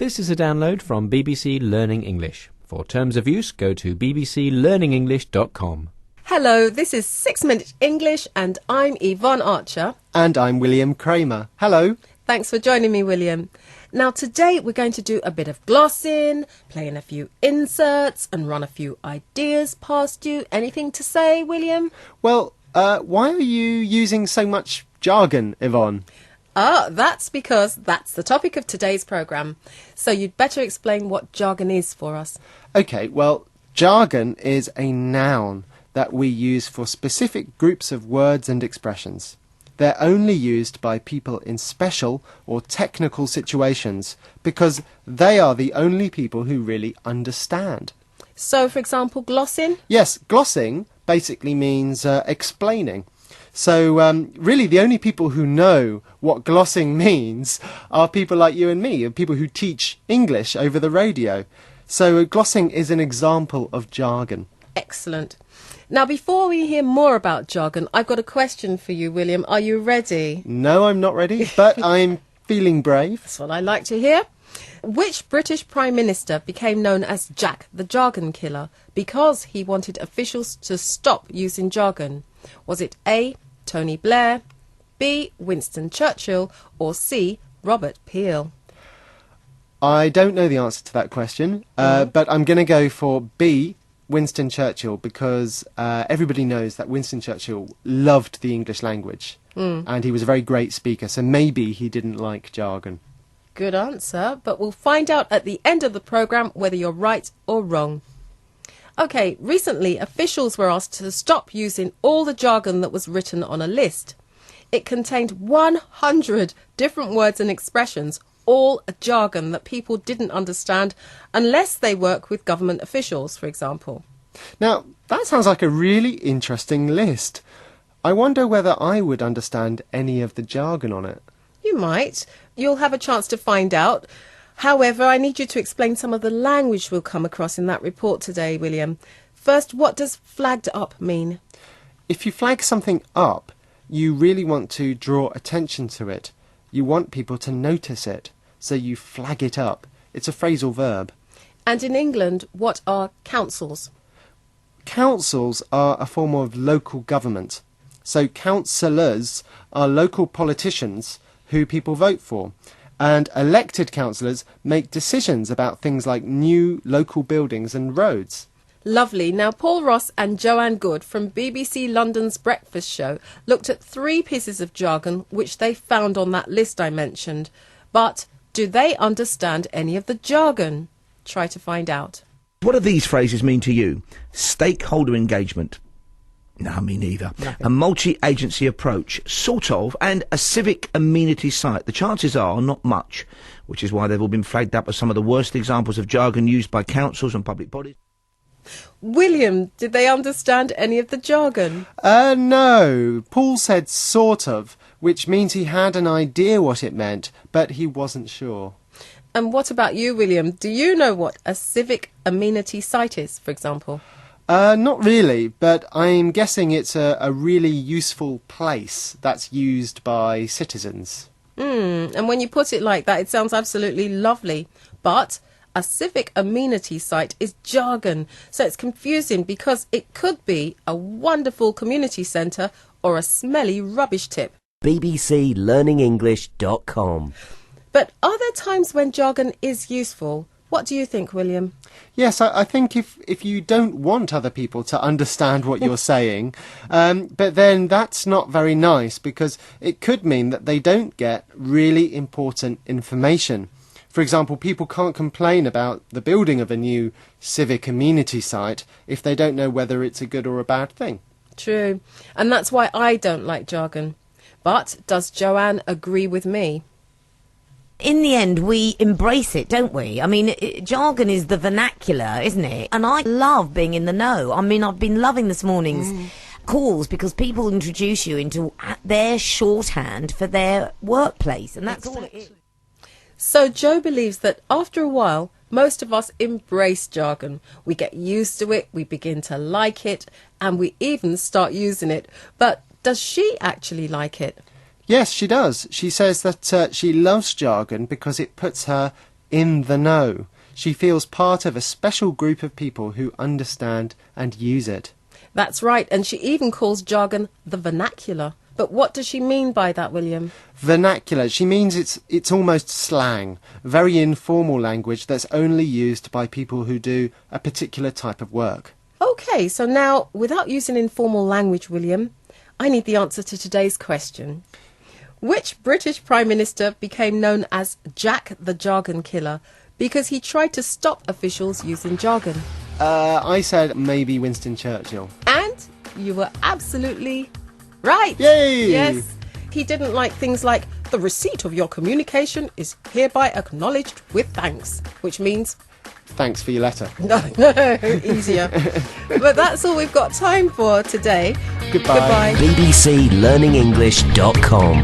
This is a download from BBC Learning English. For terms of use, go to bbclearningenglish.com. Hello, this is 6 Minute English and I'm Yvonne Archer. And I'm William Kramer. Hello. Thanks for joining me, William. Now today we're going to do a bit of glossing, play in a few inserts and run a few ideas past you. Anything to say, William? Well, why are you using so much jargon, Yvonne? That's because that's the topic of today's programme. So you'd better explain what jargon is for us. OK, well, jargon is a noun that we use for specific groups of words and expressions. They're only used by people in special or technical situations because they are the only people who really understand. So, for example, glossing? Yes, glossing basically means explaining. So really the only people who know what glossing means are people like you and me, people who teach English over the radio. So glossing is an example of jargon. Excellent. Now, before we hear more about jargon, I've got a question for you, William. Are you ready? No, I'm not ready, but I'm feeling brave. That's what I like to hear. Which British Prime Minister became known as Jack the Jargon Killer because he wanted officials to stop using jargon? Was it A, Tony Blair, B, Winston Churchill, or C, Robert Peel? I don't know the answer to that question, but I'm going to go for B, Winston Churchill, because everybody knows that Winston Churchill loved the English language and he was a very great speaker, so maybe he didn't like jargon. Good answer, but we'll find out at the end of the programme whether you're right or wrong. OK, recently officials were asked to stop using all the jargon that was written on a list. It contained 100 different words and expressions, all a jargon that people didn't understand unless they work with government officials, for example. Now, that sounds like a really interesting list. I wonder whether I would understand any of the jargon on it. You might. You'll have a chance to find out. However, I need you to explain some of the language we'll come across in that report today, William. First, what does flagged up mean? If you flag something up, you really want to draw attention to it. You want people to notice it, so you flag it up. It's a phrasal verb. And in England, what are councils? Councils are a form of local government. So councillors are local politicians who people vote for. And elected councillors make decisions about things like new local buildings and roads. Lovely. Now, Paul Ross and Joanne Good from BBC London's Breakfast Show looked at 3 pieces of jargon which they found on that list I mentioned. But do they understand any of the jargon? Try to find out. What do these phrases mean to you? Stakeholder engagement. No, me neither. Nothing. A multi-agency approach, sort of, and a civic amenity site. The chances are not much, which is why they've all been flagged up as some of the worst examples of jargon used by councils and public bodies. William, did they understand any of the jargon? No. Paul said sort of, which means he had an idea what it meant, but he wasn't sure. And what about you, William? Do you know what a civic amenity site is, for example? Not really, but I'm guessing it's a really useful place that's used by citizens. And when you put it like that, it sounds absolutely lovely. But a civic amenity site is jargon, so it's confusing because it could be a wonderful community centre or a smelly rubbish tip. bbclearningenglish.com. But are there times when jargon is useful? What do you think, William? Yes, I think if you don't want other people to understand what you're saying, but then that's not very nice because it could mean that they don't get really important information. For example, people can't complain about the building of a new civic amenity site if they don't know whether it's a good or a bad thing. True. And that's why I don't like jargon. But does Joanne agree with me? In the end, we embrace it, don't we? I mean, jargon is the vernacular, isn't it? And I love being in the know. I mean, I've been loving this morning's calls because people introduce you into their shorthand for their workplace, and that's all it is. So Joe believes that after a while, most of us embrace jargon. We get used to it, we begin to like it, and we even start using it. But does she actually like it? Yes, she does. She says that she loves jargon because it puts her in the know. She feels part of a special group of people who understand and use it. That's right, and she even calls jargon the vernacular. But what does she mean by that, William? Vernacular, she means it's almost slang, very informal language that's only used by people who do a particular type of work. OK, so now, without using informal language, William, I need the answer to today's question. Which British Prime Minister became known as Jack the Jargon Killer because he tried to stop officials using jargon? I said maybe Winston Churchill. And you were absolutely right. Yay! Yes. He didn't like things like, the receipt of your communication is hereby acknowledged with thanks, which means... Thanks for your letter. No, easier. But that's all we've got time for today. Goodbye. Goodbye. bbclearningenglish.com